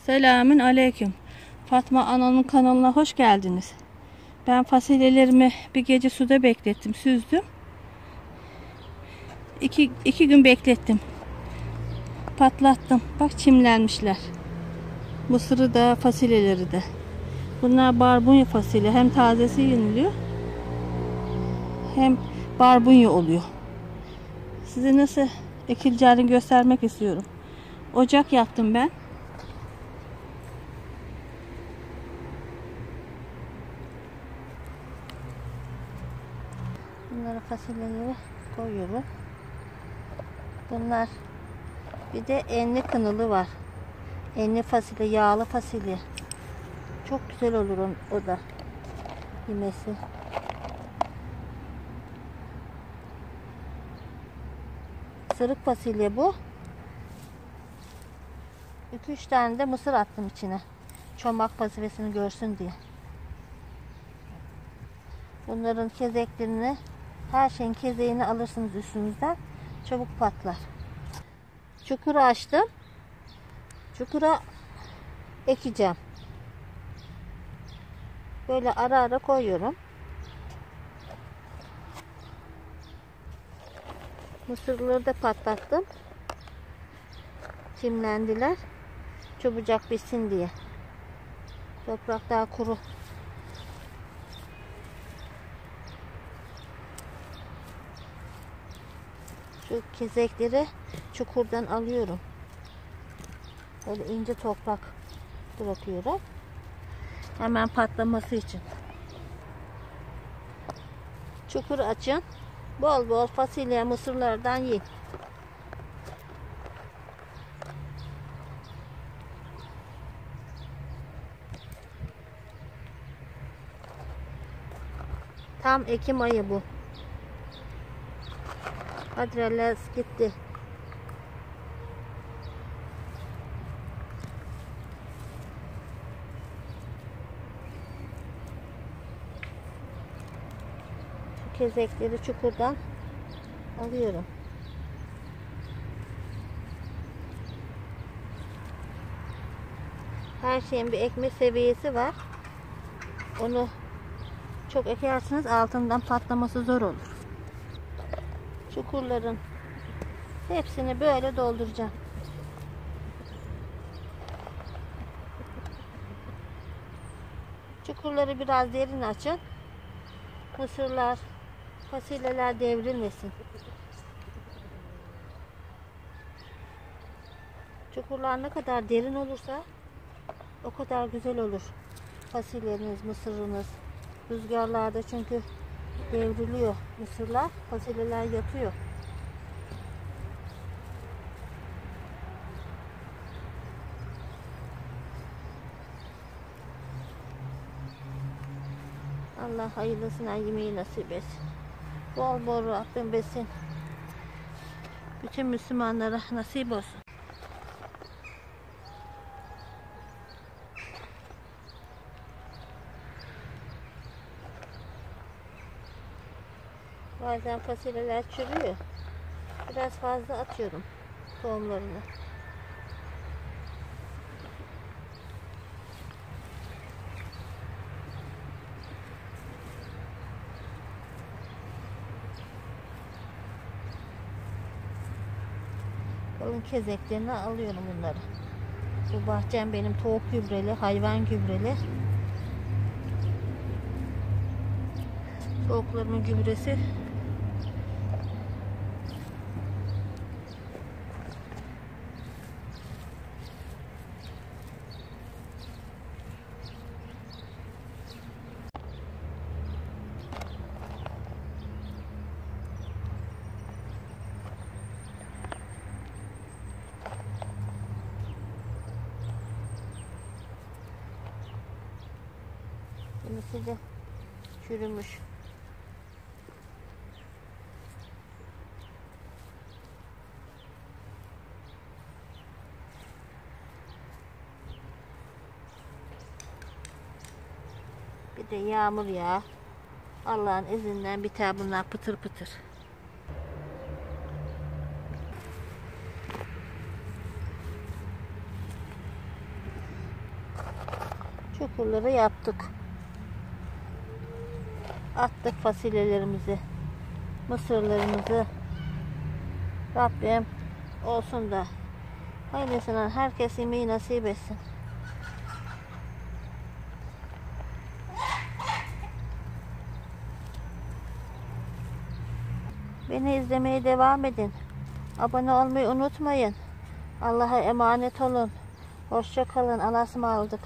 Selamün aleyküm. Fatma Ana'nın kanalına hoş geldiniz. Ben fasulyelerimi bir gece suda beklettim, süzdüm. İki gün beklettim. Patlattım. Bak çimlenmişler. Mısırı da fasulyeleri de. Bunlar barbunya fasulye. Hem tazesi yeniliyor hem barbunya oluyor. Size nasıl ekileceğini göstermek istiyorum. Ocak yaptım ben. Bunları fasulyeleri koyuyorum. Bunlar bir de enli kınılı var. Enli fasulye, yağlı fasulye. Çok güzel olur o da yemesi. Sırık fasulye bu. 2-3 tane de mısır attım içine. Çomak fasulyesini görsün diye. Bunların kezeklerini, her şeyin kezeğini alırsınız üstünüzden. Çabuk patlar. Çukuru açtım. Çukura ekeceğim. Böyle ara ara koyuyorum. Mısırları da patlattım. Çimlendiler. Çabucak bitsin diye. Toprak daha kuru. Şu kezekleri çukurdan alıyorum. Böyle ince toprak bırakıyorum. Hemen patlaması için. Çukuru açın. Bol bol fasulye, mısırlardan yiyin. Tam Ekim ayı bu. Adreles gitti. Şu kezekleri çukurdan alıyorum. Her şeyin bir ekme seviyesi var. Onu çok ekerseniz altından patlaması zor olur. Çukurların hepsini böyle dolduracağım. Çukurları biraz derin açın. Mısırlar, fasulyeler devrilmesin. Çukurlar ne kadar derin olursa o kadar güzel olur. Fasulyeniz, mısırınız. Rüzgarlarda çünkü devriliyor mısırlar, fasulyeler yatıyor. Allah hayırlısına yemeği nasip etsin. Bol bol Rabbim besin. Bütün Müslümanlara nasip olsun. Bazen fasulyeler çürüyor. Biraz fazla atıyorum tohumlarını. Kalın kezeklerini alıyorum bunları. Bu bahçem benim tavuk gübreli, hayvan gübreli. Tavuklarımın gübresi. Kimisi de çürümüş. Bir de yağmur ya. Allah'ın izniyle biter bunlar pıtır pıtır. Çukurları yaptık. Attık fasulyelerimizi, mısırlarımızı. Rabbim olsun da hayırlısından herkes yemeği nasip etsin. Beni izlemeye devam edin. Abone olmayı unutmayın. Allah'a emanet olun. Hoşça kalın. Allah'a ısmarladık.